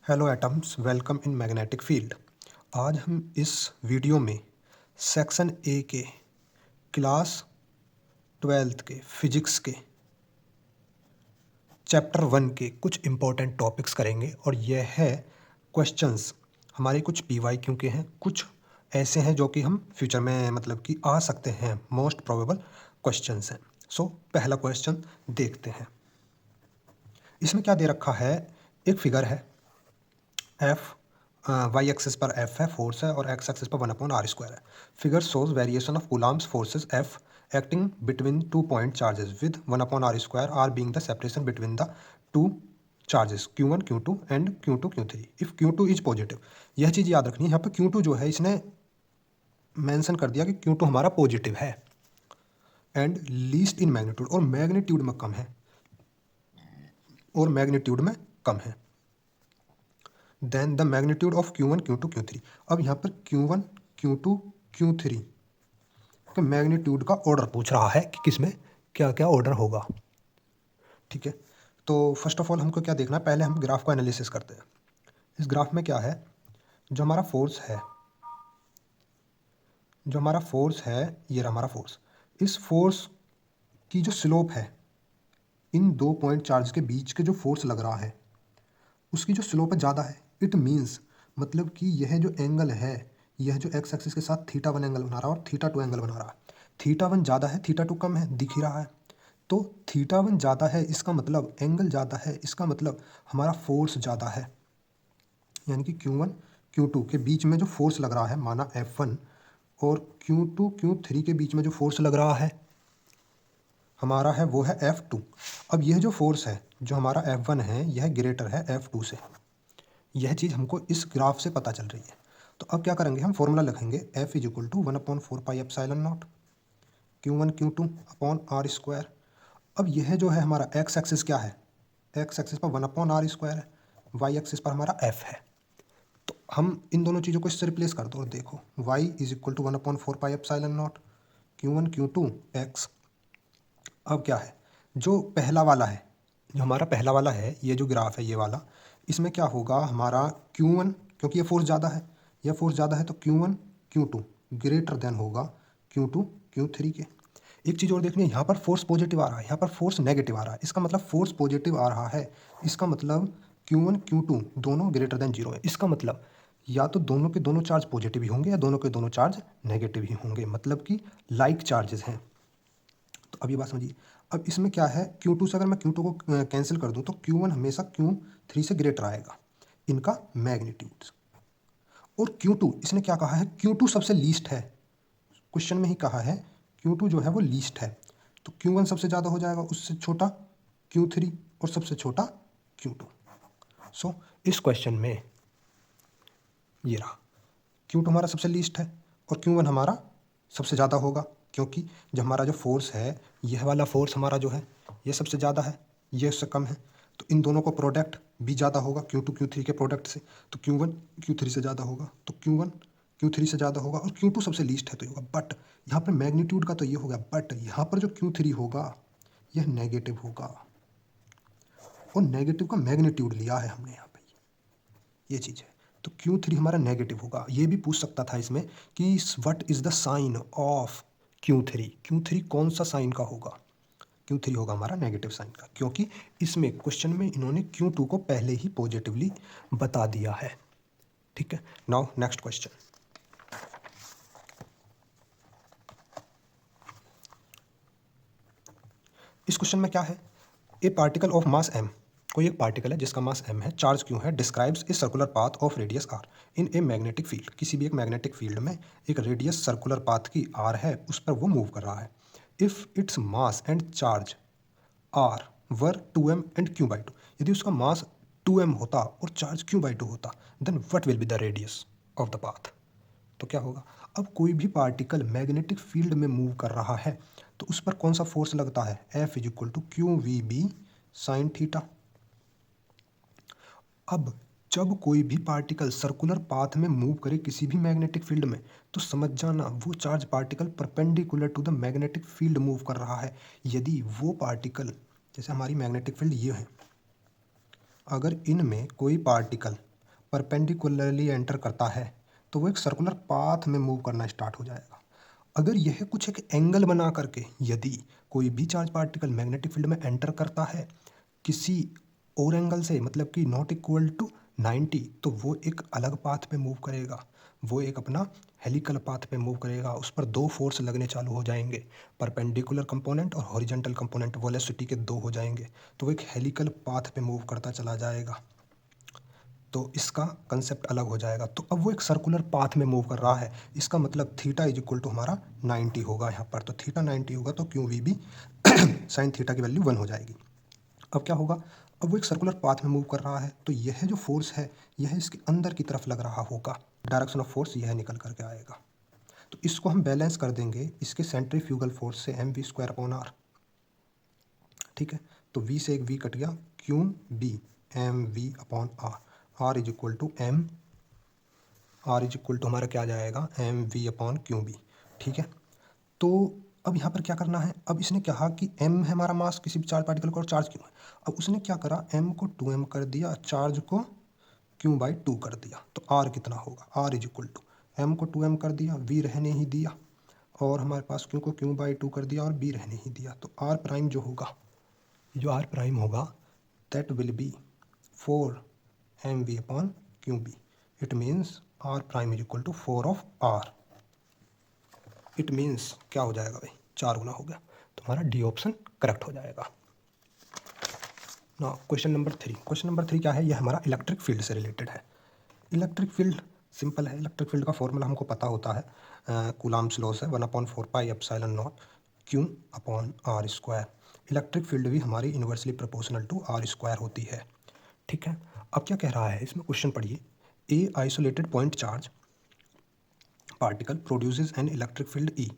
Hello atoms, welcome in magnetic field. आज हम इस वीडियो में सेक्शन ए के क्लास 12th के फिजिक्स के चैप्टर 1 के कुछ इम्पोर्टेंट टॉपिक्स करेंगे और यह है क्वेश्चंस हमारे कुछ PYQ के हैं, कुछ ऐसे हैं जो कि हम फ्यूचर में मतलब कि आ सकते हैं, मोस्ट प्रोबेबल क्वेश्चंस हैं। सो पहला क्वेश्चन देखते हैं। इसमें क्या दे रखा है, एक फिगर है एफ, वाई एक्सिस पर एफ है, फोर्स है, और एक्स एक्सिस पर 1/r² है। Figure shows variation of Coulomb's forces F acting between 2 point charges with 1/r² R being the separation between the two charges Q1 Q2 and Q2 Q3 if Q2 is positive. यह चीज़ याद रखनी है, यहाँ पर Q2 जो है इसने मेंशन कर दिया कि Q2 हमारा पॉजिटिव है एंड लीस्ट इन मैग्नीट्यूड, और मैग्नीट्यूड में कम है, और मैग्नीट्यूड में कम है then the magnitude of Q1 Q2 Q3। अब यहाँ पर Q1 Q2 Q3 के मैग्नीट्यूड का ऑर्डर पूछ रहा है कि किसमें क्या क्या ऑर्डर होगा। ठीक है, तो फर्स्ट ऑफ ऑल हमको क्या देखना है, पहले हम ग्राफ को एनालिसिस करते हैं। इस ग्राफ में क्या है, जो हमारा फोर्स है, ये रहा हमारा फोर्स। इस फोर्स की जो स्लोप है, इन 2 पॉइंट चार्ज के बीच के जो फोर्स लग रहा है उसकी जो स्लोप है ज़्यादा है। इट मीन्स मतलब कि यह जो एंगल है, यह जो एक्स एक्सिस के साथ θ1 एंगल बना रहा है और θ2 एंगल बना रहा है। θ1 ज़्यादा है, θ2 कम है, दिख ही रहा है। तो θ1 ज़्यादा है, इसका मतलब एंगल ज़्यादा है, इसका मतलब हमारा फोर्स ज़्यादा है। यानी कि Q1 Q2 के बीच में जो फोर्स लग रहा है, माना F1, और Q2 Q3 के बीच में जो फोर्स लग रहा है हमारा है, वो है F2। अब यह जो फोर्स है जो हमारा F1 है, यह ग्रेटर है F2 से। यह चीज़ हमको इस ग्राफ से पता चल रही है। तो अब क्या करेंगे, हम फॉर्मूला लिखेंगे F is equal to 1/4πε0 Q1 Q2 upon r²। अब यह जो है हमारा एक्स एक्सिस क्या है, एक्स एक्सिस पर 1/r² है, वाई एक्सिस पर हमारा F है। तो हम इन दोनों चीज़ों को इससे रिप्लेस कर दो और देखो y is equal to 1/4πε0 Q1 Q2 x। अब क्या है, जो पहला वाला है, जो हमारा पहला वाला है, ये जो ग्राफ है ये वाला, इसमें क्या होगा हमारा Q1, क्योंकि ये फोर्स ज़्यादा है, यह फोर्स ज़्यादा है, तो Q1 Q2 ग्रेटर देन होगा Q2 Q3 के। एक चीज़ और देखनी है, यहाँ पर फोर्स पॉजिटिव आ रहा है, यहाँ पर फोर्स नेगेटिव आ रहा है। इसका मतलब फोर्स पॉजिटिव आ रहा है, इसका मतलब Q1 Q2 दोनों ग्रेटर देन 0 है। इसका मतलब या तो दोनों के दोनों चार्ज पॉजिटिव ही होंगे या दोनों के दोनों चार्ज नेगेटिव ही होंगे, मतलब कि लाइक चार्जेस हैं। तो अब ये बात समझिए। अब इसमें क्या है, Q2 से अगर मैं Q2 को कैंसिल कर दूं तो Q1 हमेशा Q3 से ग्रेटर आएगा, इनका मैग्नीट्यूड्स। और Q2 इसने क्या कहा है, Q2 सबसे लीस्ट है, क्वेश्चन में ही कहा है Q2 जो है वो लीस्ट है। तो Q1 सबसे ज़्यादा हो जाएगा, उससे छोटा Q3 और सबसे छोटा Q2। सो इस क्वेश्चन में ये रहा, Q2 हमारा सबसे लीस्ट है और Q1 हमारा सबसे ज़्यादा होगा, क्योंकि जब हमारा जो फोर्स है, यह वाला फोर्स हमारा जो है ये सबसे ज़्यादा है, ये उससे कम है। तो इन दोनों को प्रोडक्ट भी ज़्यादा होगा Q2 Q3 के प्रोडक्ट से, तो Q1 Q3 से ज़्यादा होगा, तो Q1 Q3 से ज़्यादा होगा, और Q2 सबसे लीस्ट है तो ये होगा। बट यहाँ पर मैग्नीट्यूड का तो ये होगा, बट यहाँ पर जो Q3 होगा यह नेगेटिव होगा, और नेगेटिव का मैग्नीट्यूड लिया है हमने यहाँ पर, ये चीज़ है। तो Q3 हमारा नेगेटिव होगा। ये भी पूछ सकता था इसमें कि what is the sign of Q3, Q3 कौन सा साइन का होगा। Q3 होगा हमारा नेगेटिव साइन का, क्योंकि इसमें क्वेश्चन में इन्होंने Q2 को पहले ही पॉजिटिवली बता दिया है। ठीक है, नाउ नेक्स्ट क्वेश्चन। इस क्वेश्चन में क्या है, ए पार्टिकल ऑफ मास m, कोई एक पार्टिकल है जिसका मास m है, चार्ज q है, describes a circular path of radius r in a magnetic field. किसी भी एक मैग्नेटिक फील्ड में एक रेडियस सर्कुलर पाथ की r है, उस पर वो मूव कर रहा है। If its mass and charge r were 2m and q/2, यदि उसका मास 2m होता और चार्ज q/2 होता, then what will be the radius of the path. तो क्या होगा, अब कोई भी पार्टिकल मैग्नेटिक फील्ड में मूव कर रहा है तो उस पर कौन सा फोर्स लगता है, F is equal to QVB sine theta. अब जब कोई भी पार्टिकल सर्कुलर पाथ में मूव करे किसी भी मैग्नेटिक फील्ड में, तो समझ जाना वो charge particle perpendicular to the magnetic field move कर रहा है। यदि वो पार्टिकल, जैसे हमारी मैग्नेटिक फील्ड ये है, अगर इनमें कोई पार्टिकल परपेंडिकुलरली एंटर करता है तो वो एक सर्कुलर पाथ में मूव करना स्टार्ट हो जाएगा। अगर यह कुछ एक एंगल बना करके यदि कोई भी चार्ज पार्टिकल मैग्नेटिक फील्ड में एंटर करता है किसी और एंगल से, मतलब कि नॉट इक्वल टू 90, तो वो एक अलग पाथ पे मूव करेगा, वो एक अपना हेलिकल पाथ पे मूव करेगा। उस पर दो फोर्स लगने चालू हो जाएंगे, परपेंडिकुलर कंपोनेंट और हॉरिजॉन्टल कंपोनेंट वेलोसिटी के दो हो जाएंगे, तो वो एक हेलिकल पाथ पे मूव करता चला जाएगा। तो इसका कंसेप्ट अलग हो जाएगा। तो अब वो एक सर्कुलर पाथ में मूव कर रहा है, इसका मतलब थीटा इज इक्वल टू हमारा 90 होगा यहाँ पर। तो थीटा 90 होगा तो क्यू वी भी साइन थीटा की वैल्यू 1 हो जाएगी। अब क्या होगा, अब वो एक सर्कुलर पाथ में मूव कर रहा है तो यह जो फोर्स है यह इसके अंदर की तरफ लग रहा होगा, डायरेक्शन ऑफ फोर्स यह निकल करके आएगा। तो इसको हम बैलेंस कर देंगे इसके सेंट्रीफ्यूगल फोर्स से, M V square upon R. ठीक है, तो v से एक v कट गया, Q B M V upon R. R is equal to M, R is equal to हमारा क्या आ जाएगा, M V upon Q B. ठीक है, तो अब यहाँ पर क्या करना है, अब इसने कहा कि m है हमारा मास किसी भी चार्ज पार्टिकल का और चार्ज क्यों है। अब उसने क्या करा, m को 2m कर दिया, चार्ज को q/2 कर दिया। तो r कितना होगा, r is equal to m को 2m कर दिया, v रहने ही दिया, और हमारे पास q को q/2 कर दिया और b रहने ही दिया। तो r प्राइम जो होगा, जो r प्राइम होगा that will be 4mv upon qb। It means r prime is equal to 4 of r। It means क्या हो जाएगा भाई, 4 गुना हो गया, तो हमारा डी ऑप्शन करेक्ट हो जाएगा ना। क्वेश्चन नंबर 3, क्वेश्चन नंबर 3 क्या है, यह हमारा इलेक्ट्रिक फील्ड से रिलेटेड है। इलेक्ट्रिक फील्ड सिंपल है, इलेक्ट्रिक फील्ड का फॉर्मूला हमको पता होता है, कूलाम्स लॉ से 1/4πε0 Q upon R square. Electric field भी हमारी inversely proportional to R square होती है। ठीक है, अब क्या कह रहा है इसमें, क्वेश्चन पढ़िए। A isolated point charge particle produces an electric field E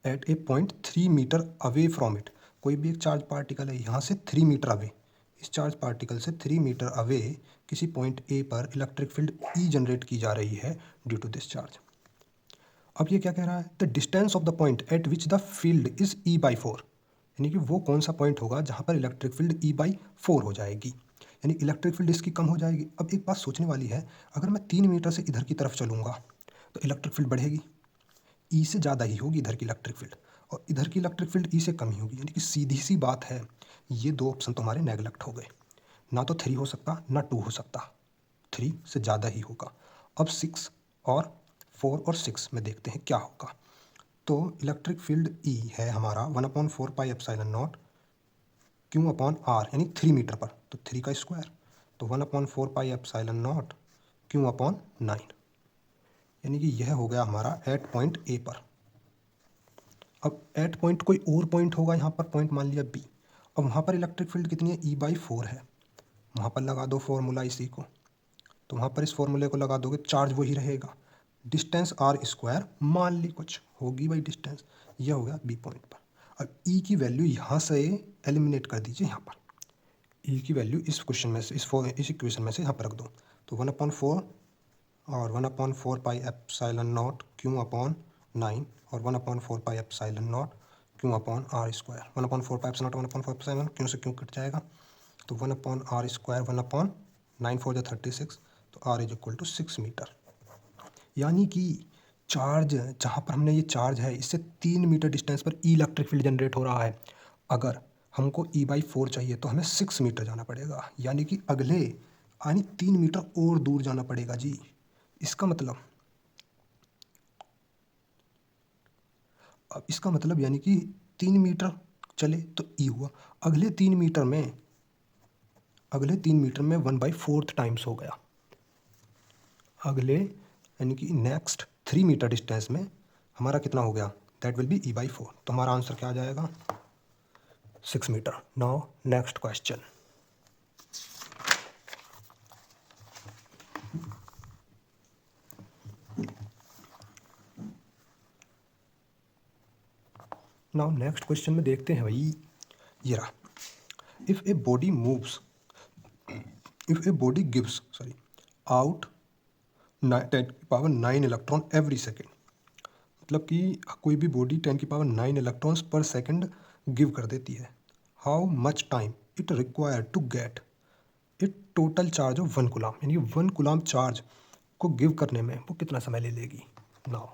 at a point 3 metre away from it. कोई भी एक चार्ज पार्टिकल है यहाँ से 3 मीटर अवे, इस चार्ज पार्टिकल से 3 मीटर अवे किसी पॉइंट ए पर इलेक्ट्रिक फील्ड ई जनरेट की जा रही है ड्यू टू दिस चार्ज। अब ये क्या कह रहा है, the distance of the point eight which the field is E/4, यानी कि वो कौन सा पॉइंट होगा जहाँ पर इलेक्ट्रिक फील्ड E/4 हो जाएगी, यानी इलेक्ट्रिक फील्ड इसकी कम हो जाएगी। अब एक बात सोचने वाली है, अगर मैं 3 मीटर से इधर की तरफ चलूँगा तो इलेक्ट्रिक फील्ड बढ़ेगी, ई से ज़्यादा ही होगी इधर की इलेक्ट्रिक फील्ड, और इधर की इलेक्ट्रिक फील्ड ई से कम ही होगी, यानी कि सीधी सी बात है ये दो ऑप्शन तुम्हारे नेगलेक्ट हो गए। ना तो 3 हो सकता ना 2 हो सकता, 3 से ज़्यादा ही होगा। अब 6 और 4 और 6 में देखते हैं क्या होगा। तो इलेक्ट्रिक फील्ड ई है हमारा 1/4πε0 क्यू अपॉन आर, यानी 3 मीटर पर, तो 3 का स्क्वायर, तो 1/4πε0 क्यू अपॉन 9, यानी कि यह हो गया हमारा एट पॉइंट ए पर। अब एट पॉइंट कोई और पॉइंट होगा, यहाँ पर पॉइंट मान लिया बी। अब वहाँ पर इलेक्ट्रिक फील्ड कितनी है, E/4 है, वहाँ पर लगा दो फॉर्मूला इसी को, तो वहाँ पर इस फॉर्मूले को लगा दोगे, चार्ज वही रहेगा, डिस्टेंस आर स्क्वायर मान ली कुछ होगी भाई डिस्टेंस, यह हो गया बी पॉइंट पर। अब ई की वैल्यू यहाँ से एलिमिनेट कर दीजिए, यहाँ पर ई की वैल्यू इस क्वेश्चन में से, इस इक्वेशन में से यहाँ पर रख दो, तो 1/4 और 1/4πε0 क्यू अपॉन 9 और 1/4πε0 Q upon R square. 1/4πε0 1/4πε0 Q से क्यू कट जाएगा, तो 1/r स्क्वायर 1/9 4 36, तो r is equal to 6 metre. यानी कि चार्ज जहाँ पर हमने ये चार्ज है इससे 3 मीटर डिस्टेंस पर ई इलेक्ट्रिक फील्ड जनरेट हो रहा है। अगर हमको E/4 चाहिए तो हमें 6 मीटर जाना पड़ेगा, यानी कि अगले 3 मीटर और दूर जाना पड़ेगा जी। इसका मतलब, अब इसका मतलब यानी कि 3 मीटर चले तो ई हुआ, अगले 3 मीटर में 1/4 टाइम्स हो गया, अगले यानी कि नेक्स्ट 3 मीटर डिस्टेंस में हमारा कितना हो गया, दैट विल बी E/4। तो हमारा आंसर क्या आ जाएगा, 6 metre. Now next question. Now next question में देखते हैं भाई, ये रहा, if a body moves, if a body gives out 10⁻9 electron every second, मतलब कि कोई भी बॉडी 10⁻9 इलेक्ट्रॉन्स पर सेकेंड गिव कर देती है, how much time it require to get it total charge of 1 coulomb, यानी 1 कूलम चार्ज को गिव करने में वो कितना समय ले लेगी। नाउ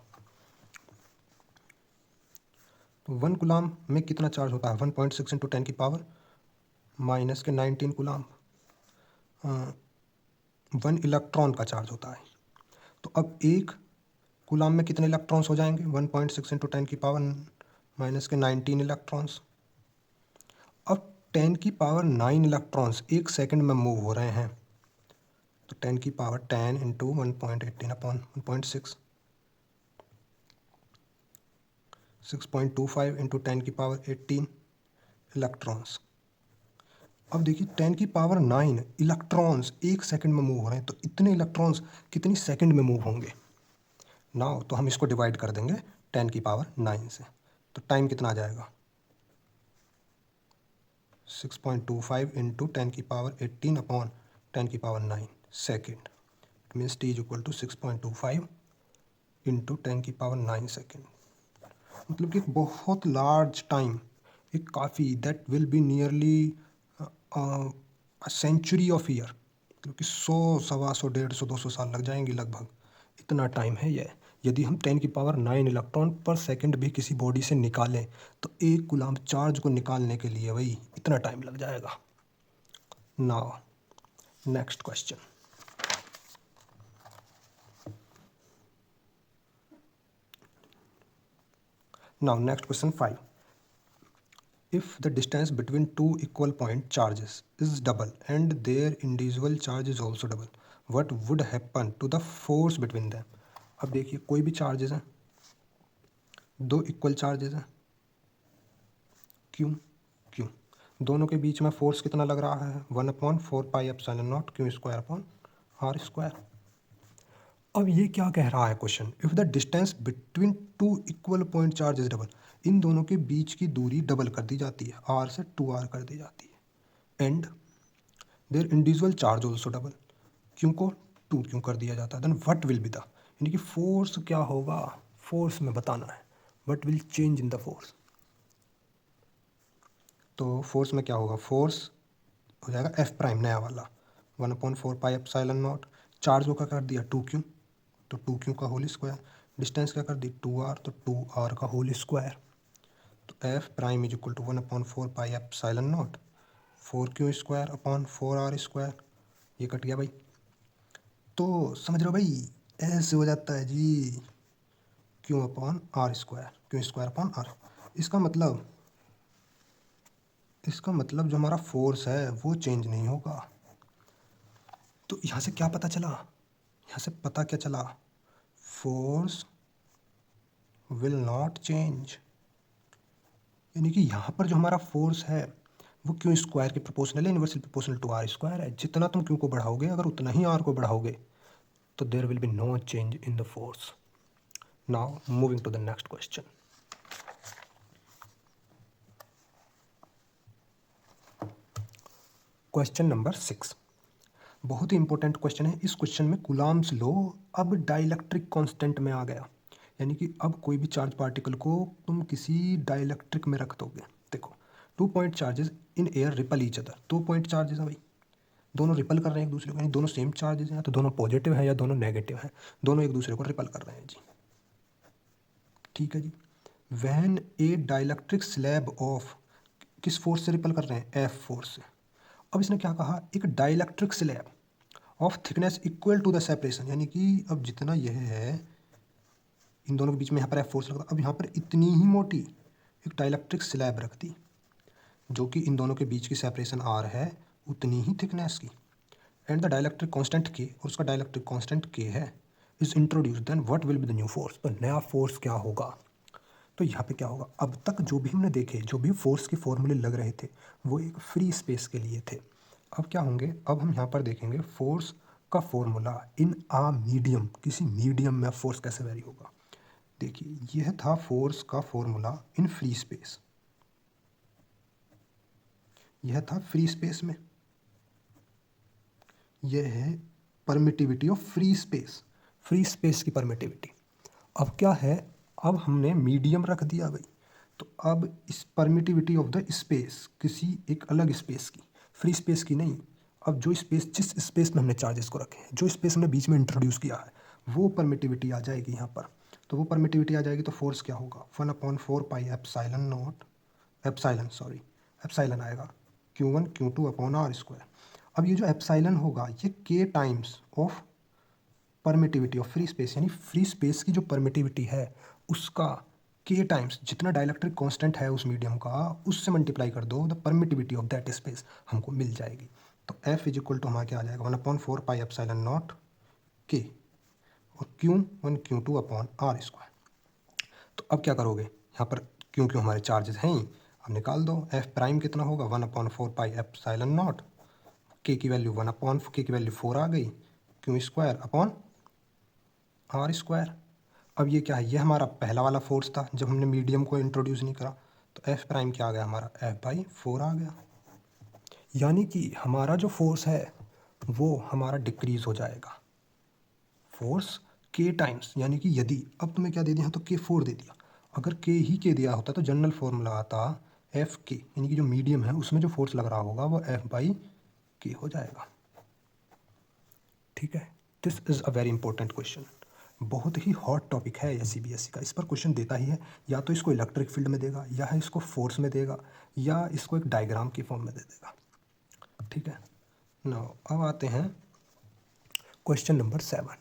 तो 1 कूलम में कितना चार्ज होता है, 1.6 इंटू 10 की पावर माइनस के 19 कूलम 1 इलेक्ट्रॉन का चार्ज होता है। तो अब 1 कूलम में कितने इलेक्ट्रॉन्स हो जाएंगे, 1.6 इंटू 10 की पावर माइनस के 19 इलेक्ट्रॉन्स। अब 10 की पावर 9 इलेक्ट्रॉन्स 1 सेकंड में मूव हो रहे हैं, तो 10 की पावर 10 इंटू 1.18 अपॉन 1.6, 6.25 इंटू 10 की पावर 18 इलेक्ट्रॉन्स। अब देखिए 10 की पावर 9 इलेक्ट्रॉन्स 1 सेकंड में मूव हो रहे हैं, तो इतने इलेक्ट्रॉन्स कितनी सेकंड में मूव होंगे। नाउ तो हम इसको डिवाइड कर देंगे 10 की पावर 9 से, तो टाइम कितना आ जाएगा, 6.25 इंटू 10 की पावर 18 अपॉन 10 की power 9 second. It means T is equal to 6.25 into 10 की पावर 9 सेकेंड। मतलब कि एक बहुत लार्ज टाइम, एक काफ़ी, that will be nearly century of year, क्योंकि 100, 125, 150, 200 साल लग जाएंगे लगभग, इतना टाइम है यह। यदि हम 10 की पावर 9 इलेक्ट्रॉन पर सेकंड भी किसी बॉडी से निकालें तो 1 कूलम चार्ज को निकालने के लिए वही इतना टाइम लग जाएगा। Now next question, now next question 5. If the distance between two equal point charges is double and their individual charge is also double, what would happen to the force between them? अब देखिए कोई भी charges हैं, दो equal charges हैं, क्यों दोनों के बीच में फोर्स कितना लग रहा है, 1/4πε0 Q square upon R square. अब ये क्या कह रहा है question, if the distance between two equal point charge is double, इन दोनों के बीच की दूरी डबल कर दी जाती है, आर से 2r कर दी जाती है, and their individual charge also double, क्यों को 2 क्यों कर दिया जाता है, then what will be the, यानी कि फोर्स क्या होगा, फोर्स में बताना है, what will change in the force. तो फोर्स में क्या होगा, फोर्स हो जाएगा एफ प्राइम नया वाला 1/4πε0, चार्ज को क्या कर दिया 2q, तो 2q का होल स्क्वायर, डिस्टेंस क्या कर दी 2r, तो 2r का होल स्क्वायर, तो F prime is equal to 1/4πε0 4q square upon 4r square, ये कट गया भाई। तो समझ रहे हो भाई, ऐसे हो जाता है जी, q upon R square, q square upon R. इसका मतलब जो हमारा फोर्स है वो चेंज नहीं होगा। तो यहाँ से क्या पता चला, यहाँ से पता क्या चला, फोर्स विल नॉट चेंज, यानी कि यहाँ पर जो हमारा फोर्स है वो क्यू स्क्वायर के प्रोपोर्शनल है, inversely proportional to R square है। जितना तुम क्यू को बढ़ाओगे अगर उतना ही आर को बढ़ाओगे तो there will be no change in the force. Now moving to the next question, question number 6, बहुत ही इंपॉर्टेंट क्वेश्चन है। इस क्वेश्चन में कूलम्ब्स लॉ अब डाइलेक्ट्रिक कांस्टेंट में आ गया, यानी कि अब कोई भी चार्ज पार्टिकल को तुम किसी डाइलेक्ट्रिक में रख दोगे। देखो 2 point charges in air ripple each other, 2 point charges हैं भाई, दोनों रिपल कर रहे हैं एक दूसरे को, यानी दोनों सेम चार्जेस हैं, तो दोनों पॉजिटिव है या दोनों नेगेटिव है, दोनों एक दूसरे को रिपल कर रहे हैं जी, ठीक है जी। When a dielectric slab of, किस फोर्स से रिपल कर रहे हैं, एफ फोर्स से। अब इसने क्या कहा, एक dielectric slab of thickness equal to the separation, यानी कि अब जितना यह है इन दोनों के बीच में यहाँ पर एफ फोर्स लगता, अब यहाँ पर इतनी ही मोटी एक डाइलेक्ट्रिक स्लैब रख दी जो कि इन दोनों के बीच की सेपरेशन आर है उतनी ही थिकनेस की, and the dielectric constant K, और उसका डाइलेक्ट्रिक कांस्टेंट के है, is introduce, then what will be the new force, तो नया फोर्स क्या होगा। तो यहाँ पे क्या होगा, अब तक जो भी हमने देखे, जो भी फोर्स के फॉर्मूले लग रहे थे वो एक फ्री स्पेस के लिए थे। अब क्या होंगे, अब हम यहाँ पर देखेंगे फोर्स का फॉर्मूला इन आ मीडियम, किसी मीडियम में फोर्स कैसे वेरी होगा। देखिए यह था फोर्स का फॉर्मूला इन फ्री स्पेस, यह था फ्री स्पेस में, यह है permittivity of free space, free space की परमिटिविटी। अब क्या है, अब हमने मीडियम रख दिया भाई, तो अब इस परमिटिविटी ऑफ द स्पेस, किसी एक अलग स्पेस की, फ्री स्पेस की नहीं, अब जो स्पेस, जिस स्पेस में हमने चार्जेस को रखे हैं, जो स्पेस हमने बीच में इंट्रोड्यूस किया है, वो परमिटिविटी आ जाएगी यहाँ पर। तो वो परमिटिविटी आ जाएगी तो फोर्स क्या होगा, 1/4 पाई एप्साइलन नॉट, एप्साइलन आएगा Q1 Q2 upon R square. अब ये जो एप्साइलन होगा ये के times of permittivity of free space, यानी फ्री स्पेस की जो परमिटिविटी है उसका के टाइम्स जितना डाइलेक्ट्रिक कांस्टेंट है उस मीडियम का, उससे मल्टीप्लाई कर दो, the permittivity of that space हमको मिल जाएगी। तो F इज इक्वल टू हमारा क्या आ जाएगा, 1/4 पाई एप्साइलन नॉट के और Q1 Q2 upon R square. तो अब क्या करोगे, यहाँ पर क्योंकि हमारे चार्जेस हैं ही, अब निकाल दो। F प्राइम कितना होगा, 1/4 पाई एप्साइलन नॉट, के की वैल्यू के की वैल्यू 4 आ गई, Q square upon R square. अब ये क्या है, ये हमारा पहला वाला फोर्स था जब हमने मीडियम को इंट्रोड्यूस नहीं करा। तो F प्राइम क्या आ गया हमारा, F/4 आ गया। यानी कि हमारा जो फोर्स है वो हमारा डिक्रीज हो जाएगा, फोर्स के टाइम्स, यानी कि यदि, अब तुम्हें क्या दे दिया तो K4 दे दिया, अगर के ही के दिया होता तो जनरल फॉर्मूला आता F के, यानी कि जो मीडियम है उसमें जो फोर्स लग रहा होगा वो F/K हो जाएगा। ठीक है, this is a very important question, बहुत ही हॉट टॉपिक है ये CBSE का। इस पर क्वेश्चन देता ही है, या तो इसको इलेक्ट्रिक फील्ड में देगा, या है इसको फोर्स में देगा, या इसको एक डायग्राम की फॉर्म में दे देगा। ठीक है, नाउ अब आते हैं क्वेश्चन नंबर 7,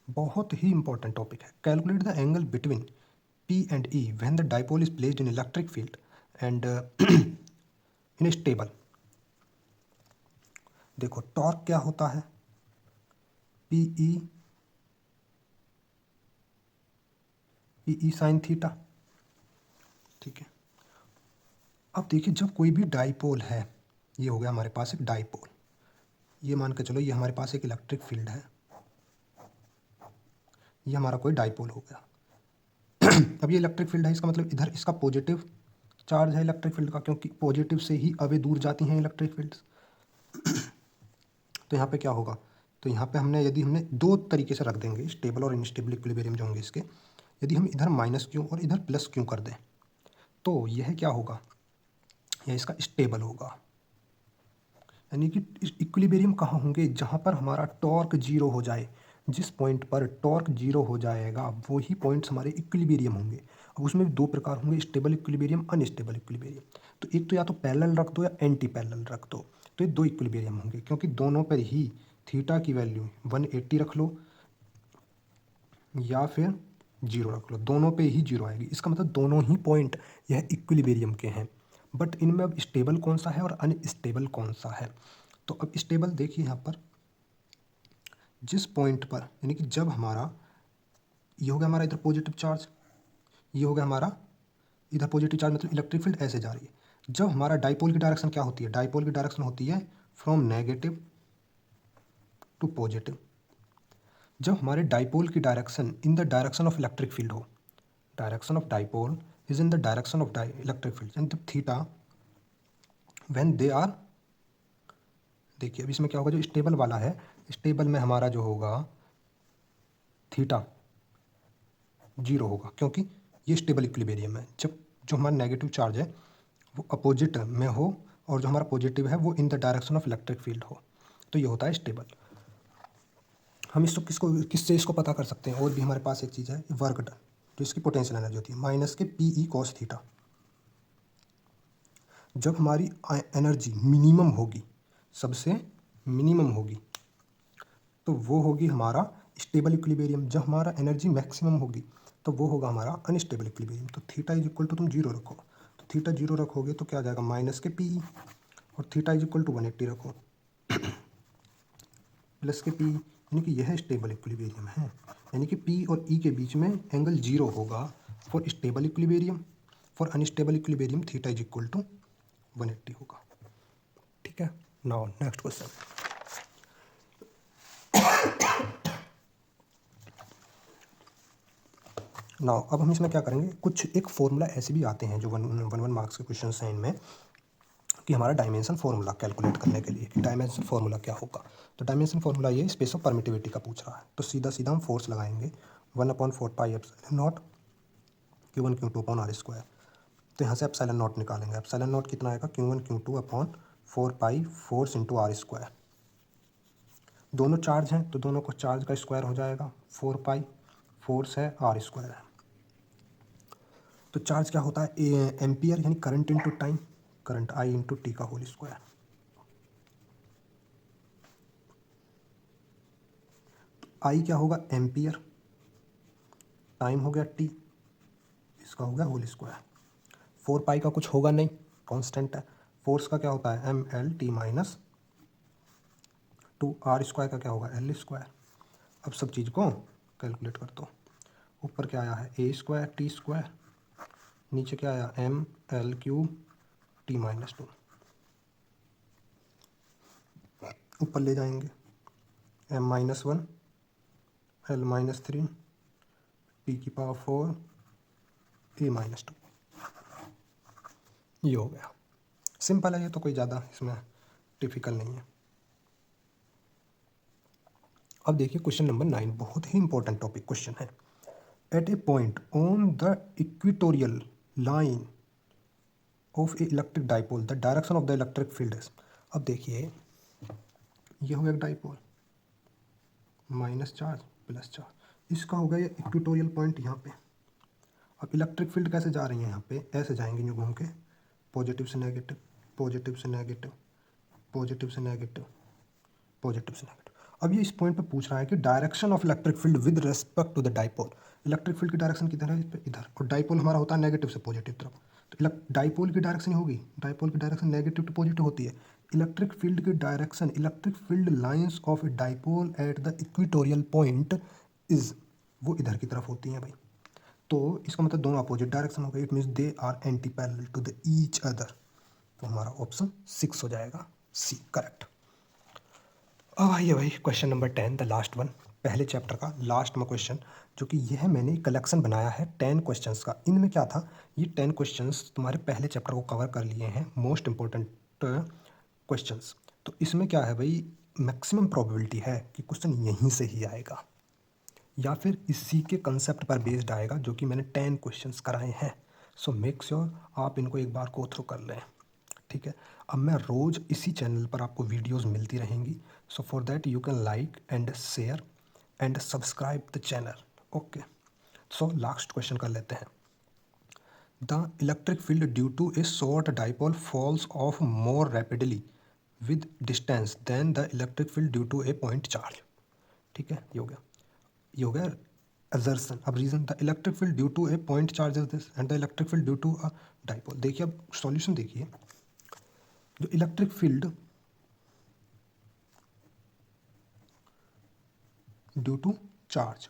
बहुत ही इंपॉर्टेंट टॉपिक है। Calculate the angle between P and E when the dipole is placed in electric field and in stable. देखो टॉर्क क्या होता है, PE साइन थीटा। ठीक है, अब देखिए जब कोई भी डाइपोल है, ये हो गया हमारे पास एक डाइपोल, ये मान के चलो ये हमारे पास एक इलेक्ट्रिक फील्ड है, ये हमारा कोई डाइपोल हो गया। अब ये इलेक्ट्रिक फील्ड है, इसका मतलब इधर इसका पॉजिटिव चार्ज है इलेक्ट्रिक फील्ड का, क्योंकि पॉजिटिव से ही अवे दूर जाती हैं इलेक्ट्रिक फील्ड्स। तो यहाँ पे क्या होगा, तो यहाँ पे यदि हमने दो तरीके से रख देंगे, स्टेबल और इनस्टेबल इक्विलिब्रियम जो होंगे इसके, यदि हम इधर -Q और इधर +Q कर दें तो यह क्या होगा, यह इसका स्टेबल होगा। यानी कि इक्विलिब्रियम कहाँ होंगे, जहाँ पर हमारा टॉर्क जीरो हो जाए, जिस पॉइंट पर टॉर्क जीरो हो जाएगा वही पॉइंट्स हमारे इक्विलिब्रियम होंगे। अब उसमें भी दो प्रकार होंगे, स्टेबल इक्विलिब्रियम, अनस्टेबल इक्विलिब्रियम। तो एक तो या तो पैरेलल रख दो या एंटी पैरेलल रख दो, तो ये दो इक्विलिब्रियम होंगे, क्योंकि दोनों पर ही थीटा की वैल्यू 180 रख लो या फिर 0 रख लो, दोनों पे ही 0 आएगी। इसका मतलब दोनों ही पॉइंट यह इक्विलिब्रियम के हैं। बट इनमें अब स्टेबल कौन सा है और अनस्टेबल कौन सा है, तो अब स्टेबल देखिए यहाँ पर जिस पॉइंट पर, यानी कि जब हमारा ये हो गया हमारा इधर पॉजिटिव चार्ज, ये हो गया हमारा इधर पॉजिटिव चार्ज, मतलब इलेक्ट्रिक फील्ड ऐसे जा रही है। जब हमारा डाइपोल की डायरेक्शन क्या होती है, डाइपोल की डायरेक्शन होती है फ्रॉम नेगेटिव टू पॉजिटिव। जब हमारे डाइपोल की direction in the direction of electric field हो, direction of dipole is in the direction of electric field, and theta when they are, देखिए अब इसमें क्या होगा, जो स्टेबल वाला है, स्टेबल में हमारा जो होगा थीटा 0 होगा, क्योंकि ये स्टेबल इक्विलिब्रियम है। जब जो हमारा नेगेटिव चार्ज है वो अपोजिट में हो और जो हमारा पॉजिटिव है वो इन the direction of electric field हो, तो ये होता है स्टेबल। हम इसको किससे इसको पता कर सकते हैं, और भी हमारे पास एक चीज़ है वर्क डन, तो इसकी पोटेंशियल एनर्जी होती है -PE cos थीटा। जब हमारी एनर्जी मिनिमम होगी, सबसे मिनिमम होगी, तो वो होगी हमारा स्टेबल इक्विलिब्रियम। जब हमारा एनर्जी मैक्सिमम होगी तो वो होगा हमारा अनस्टेबल इक्विलिब्रियम। तो थीटा इज इक्वल टू तुम 0 रखो, तो थीटा 0 रखोगे तो क्या आ जाएगा -PE, और थीटा इज इक्वल टू 180 रखो +PE, यानी कि यह स्टेबल इक्विलिब्रियम है। यानी कि P और E के बीच में एंगल 0 होगा for stable equilibrium, for unstable equilibrium theta is equal to 180 होगा। ठीक है, नाउ नेक्स्ट क्वेश्चन। नाउ अब हम इसमें क्या करेंगे, कुछ एक फॉर्मूला ऐसे भी आते हैं जो वन मार्क्स के क्वेश्चन हैं इनमें, कि हमारा डायमेंशन फार्मूला कैलकुलेट करने के लिए कि डायमेंशन फार्मूला क्या होगा। तो डायमेंशन फार्मूला ये स्पेस ऑफ परमिटिविटी का पूछ रहा है, तो सीधा सीधा हम फोर्स लगाएंगे 1/4 pi epsilon nought Q1 Q2 upon R square. तो यहाँ से एप्सिलॉन नॉट निकालेंगे, एप्सिलॉन नॉट कितना आएगा, Q1 Q2 upon 4 pi force into R square. दोनों चार्ज हैं तो दोनों को चार्ज का स्क्वायर हो जाएगा 4 पाई, फोर्स है आर स्क्वायर है। तो चार्ज क्या होता है एम्पियर यानी current into time, current I into T का होल स्क्वायर। आई क्या होगा एम्पियर, टाइम हो गया टी, इसका हो गया होल स्क्वायर। 4 पाई का कुछ होगा नहीं, कांस्टेंट है। फोर्स का क्या होता है M L T minus 2, R square का क्या होगा एल स्क्वायर। अब सब चीज़ को कैलकुलेट कर दो। ऊपर क्या आया है ए स्क्वायर टी स्क्वायर, नीचे क्या आया M L cube T minus 2, ऊपर ले जाएंगे M minus 1 L minus 3 T की पावर 4 ए माइनस 2, ये हो गया। सिंपल है ये तो, कोई ज़्यादा इसमें डिफिकल्ट नहीं है। अब देखिए क्वेश्चन नंबर 9, बहुत ही इंपॉर्टेंट टॉपिक क्वेश्चन है। At a point on the equatorial line of a electric dipole the direction of the electric field is. अब देखिए ये हो गया dipole, minus charge plus charge, इसका हो गया ये इक्वेटोरियल पॉइंट यहाँ पे। अब इलेक्ट्रिक फील्ड कैसे जा रही है यहाँ पे, ऐसे जाएंगे यूँ घूम के, पॉजिटिव से नेगेटिव, पॉजिटिव से नेगेटिव, पॉजिटिव से नेगेटिव, पॉजिटिव से नेगेटिव। अब ये इस पॉइंट पे पूछ रहा है कि direction of electric field with respect to the dipole. Electric field की डायरेक्शन किधर है, इस पे इधर, और डाइपोल हमारा होता है नेगेटिव से पॉजिटिव तरफ। तो डाइपोल की डायरेक्शन होगी, डाइपोल की डायरेक्शन नेगेटिव टू पॉजिटिव होती है। इलेक्ट्रिक फील्ड की direction, electric field lines of a dipole at the equatorial point is, वो इधर की तरफ होती हैं भाई। तो इसका मतलब दोनों अपोजिट डायरेक्शन हो गई, it means they are antiparallel to the each other. तो हमारा ऑप्शन 6 हो जाएगा, सी करेक्ट। अब आइए भाई question number 10, the last one, पहले चैप्टर का लास्ट में क्वेश्चन, जो कि यह मैंने कलेक्शन बनाया है 10 क्वेश्चंस का। इनमें क्या था, ये 10 क्वेश्चंस तुम्हारे पहले चैप्टर को कवर कर लिए हैं, मोस्ट इंपॉर्टेंट क्वेश्चंस। तो इसमें क्या है भाई, मैक्सिमम प्रोबेबिलिटी है कि क्वेश्चन यहीं से ही आएगा या फिर इसी के कंसेप्ट पर बेस्ड आएगा, जो कि मैंने 10 क्वेश्चंस कराए हैं। सो मेक श्योर आप इनको एक बार गो थ्रू कर लें, ठीक है। अब मैं रोज़ इसी चैनल पर आपको वीडियोस मिलती रहेंगी, so for that you can like and share and subscribe the channel, okay. So last question कर लेते हैं। The electric field due to a short dipole falls off more rapidly with distance than the electric field due to a point charge, ठीक है। ये हो गया assertion। अब reason, the electric field due to a point charge is this and the electric field due to a dipole. देखिए अब solution देखिए, जो electric field due to charge,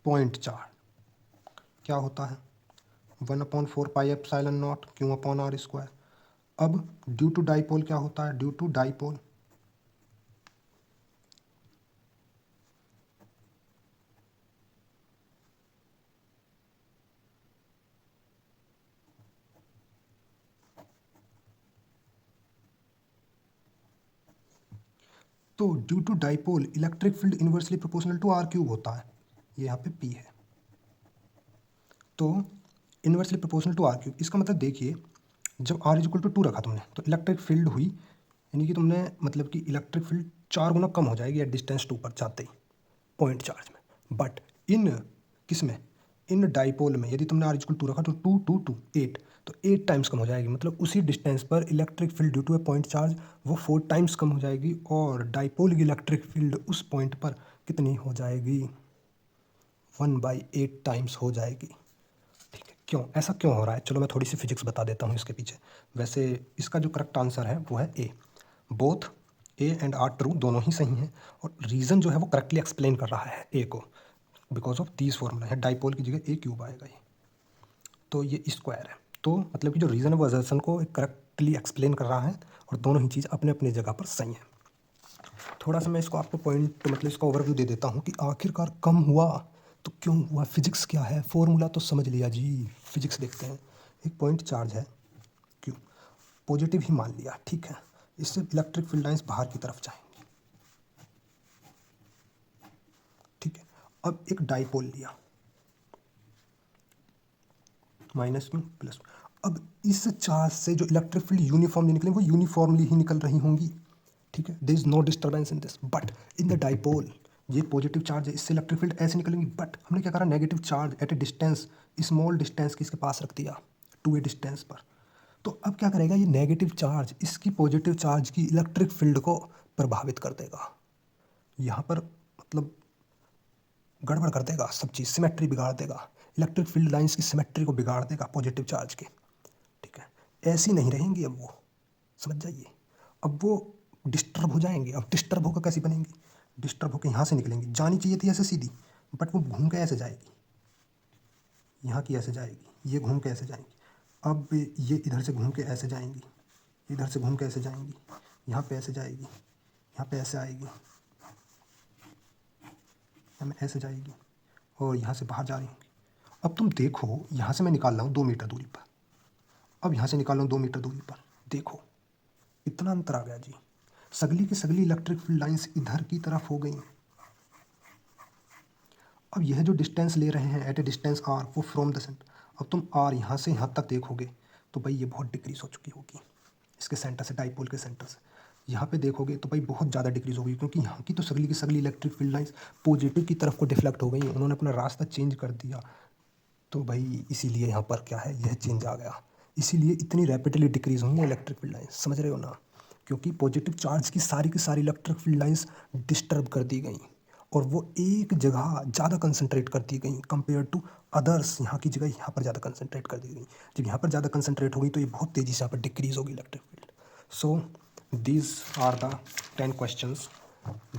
point charge क्या होता है 1/4πε0 Q/r स्क्वायर। अब ड्यू टू डाइपोल क्या होता है, ड्यू टू डाइपोल तो due to dipole electric field inversely proportional to r³ होता है, ये यहाँ पे p है। तो इनवर्सली प्रोपोर्शनल टू r³, इसका मतलब देखिए जब r = 2 रखा तुमने तो इलेक्ट्रिक फील्ड हुई, यानी कि तुमने मतलब कि इलेक्ट्रिक फील्ड 4 गुना कम हो जाएगी एट डिस्टेंस 2 पर जाते ही पॉइंट चार्ज में। बट इन किस में, इन डाइपोल में यदि तुमने r = 2 रखा तो 2 2 2 8, तो 8 टाइम्स कम हो जाएगी। मतलब उसी डिस्टेंस पर electric field due to a point charge वो 4 टाइम्स कम हो जाएगी, और डाइपोल की इलेक्ट्रिक फील्ड उस पॉइंट पर कितनी हो जाएगी 1/8 टाइम्स हो जाएगी, ठीक है। क्यों ऐसा क्यों हो रहा है, चलो मैं थोड़ी सी फिजिक्स बता देता हूँ इसके पीछे। वैसे इसका जो करेक्ट आंसर है वो है A, both A and R true, दोनों ही सही हैं। और रीज़न जो है वो करेक्टली एक्सप्लेन कर रहा है ए को, बिकॉज ऑफ दीज फॉर्मूला है, डाइपोल की जगह a³ आएगा ये, तो ये स्क्वायर है। तो मतलब कि जो रीज़न है वो असर्शन को करेक्टली एक्सप्लेन कर रहा है, और दोनों ही चीज़ अपने अपने जगह पर सही है। थोड़ा सा मैं इसको आपको पॉइंट मतलब इसका ओवरव्यू दे देता हूँ कि आखिरकार कम हुआ तो क्यों हुआ, फिजिक्स क्या है, फॉर्मूला तो समझ लिया जी। फिजिक्स देखते हैं, एक पॉइंट चार्ज है क्यों, पॉजिटिव ही मान लिया, ठीक है। इससे इलेक्ट्रिक फील्ड लाइंस बाहर की तरफ जाएंगी, ठीक है। अब एक डाइपोल लिया -Q +, अब इस चार्ज से जो इलेक्ट्रिक फील्ड यूनिफॉर्मली निकलेंगे वो यूनिफॉर्मली ही निकल रही होंगी, ठीक है, there is no disturbance in this, but in the dipole ये पॉजिटिव चार्ज है, इससे इलेक्ट्रिक फील्ड ऐसे निकलेंगी, बट हमने क्या करा, negative charge at A distance, small distance की इसके पास रख दिया, टू ए डिस्टेंस पर। तो अब क्या करेगा ये नेगेटिव चार्ज इसकी पॉजिटिव चार्ज की इलेक्ट्रिक फील्ड को प्रभावित कर देगा, यहाँ पर मतलब गड़बड़ कर देगा, सब चीज़ सिमेट्री बिगाड़ देगा, इलेक्ट्रिक फील्ड लाइंस की सिमेट्री को बिगाड़ देगा पॉजिटिव चार्ज के। ठीक है, ऐसी नहीं रहेंगी अब वो, समझ जाइए, अब वो डिस्टर्ब हो जाएंगे। अब डिस्टर्ब होकर कैसी बनेंगी, डिस्टर्ब होकर यहाँ से निकलेंगी, जानी चाहिए थी ऐसे सीधी, बट वो घूम के ऐसे जाएगी, यहाँ की ऐसे जाएगी, ये घूम के ऐसे जाएंगी, अब ये इधर से घूम के ऐसे जाएंगी, इधर से घूम के ऐसे जाएंगी, यहाँ पे ऐसे जाएगी, यहाँ पे ऐसे आएगी, यहाँ में ऐसे जाएगी, और यहाँ से बाहर जा रही होंगी। अब तुम देखो, यहाँ से मैं निकाल रहा हूँ 2 मीटर दूरी पर, अब यहाँ से निकाल रहा हूँ 2 मीटर दूरी पर, देखो इतना अंतर आ गया जी, सगली की सगली इलेक्ट्रिक फील्ड लाइंस इधर की तरफ हो गई। अब यह जो डिस्टेंस ले रहे हैं एट ए डिस्टेंस आर, वो फ्रॉम द सेंटर, अब तुम आर यहाँ से यहाँ तक देखोगे तो भाई ये बहुत डिक्रीज हो चुकी होगी, इसके सेंटर से, डाइपोल के सेंटर से यहाँ पे देखोगे तो भाई बहुत ज़्यादा डिक्रीज हो गई, क्योंकि यहाँ की तो सगली की सगली इलेक्ट्रिक फील्ड लाइंस पॉजिटिव की तरफ को डिफ्लेक्ट हो गई, उन्होंने अपना रास्ता चेंज कर दिया। तो भाई इसीलिए यहाँ पर क्या है, यह चेंज आ गया, इसीलिए इतनी रैपिडली डिक्रीज हुई है इलेक्ट्रिक फील्ड लाइंस, समझ रहे हो ना, क्योंकि पॉजिटिव चार्ज की सारी इलेक्ट्रिक फील्ड लाइंस डिस्टर्ब कर दी गई, और वो एक जगह ज़्यादा कंसंट्रेट कर दी गई कंपेयर टू अदर्स, यहाँ की जगह यहाँ पर ज़्यादा कंसंट्रेट कर दी गई। जब यहाँ पर ज़्यादा कंसंट्रेट हो गई तो ये बहुत तेज़ी से यहाँ पर डिक्रीज होगी electric field. So these are the 10 questions,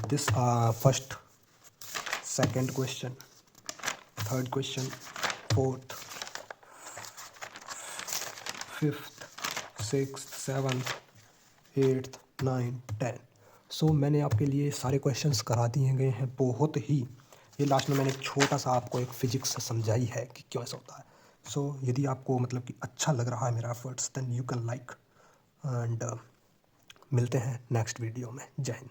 this first, second question, third question, fourth, fifth, sixth, seventh, eighth, 9, 10। So मैंने आपके लिए सारे क्वेश्चंस करा दिए गए हैं बहुत ही, ये लास्ट में मैंने एक छोटा सा आपको एक फिजिक्स समझाई है कि क्यों ऐसा होता है। सो यदि आपको मतलब कि अच्छा लग रहा है मेरा efforts, then you can like, and मिलते हैं नेक्स्ट वीडियो में। जय हिंद।